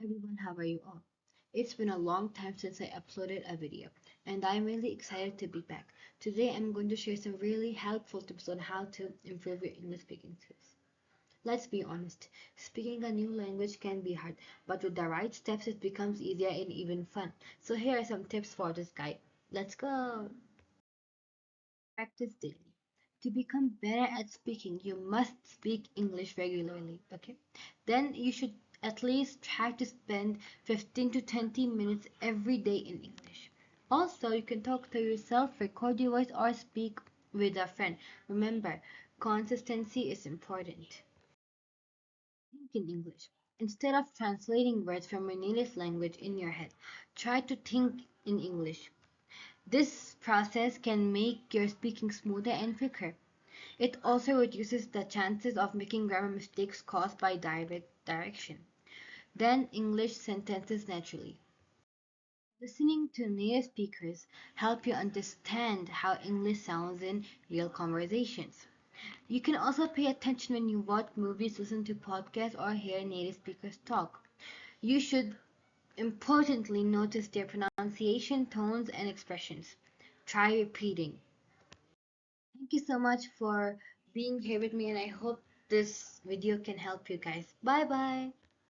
everyone, how are you all? It's been a long time since I uploaded a video, and I'm really excited to be back. Today I'm going to share some really helpful tips on how to improve your English speaking skills. Let's be honest, speaking a new language can be hard, but with the right steps it becomes easier and even fun. So here are some tips for this guide. Let's go! Practice daily. To become better at speaking, you must speak English regularly, okay? Then you should at least try to spend 15 to 20 minutes every day in English. Also, you can talk to yourself, record your voice, or speak with a friend. Remember, consistency is important. Think in English. Instead of translating words from your native language in your head, try to think in English. This process can make your speaking smoother and quicker. It also reduces the chances of making grammar mistakes caused by direct direction. Then English sentences naturally. Listening to native speakers help you understand how English sounds in real conversations. You can also pay attention when you watch movies, listen to podcasts, or hear native speakers talk. You should importantly notice their pronunciation, tones, and expressions. Try repeating. Thank you so much for being here with me, and I hope this video can help you guys. Bye bye.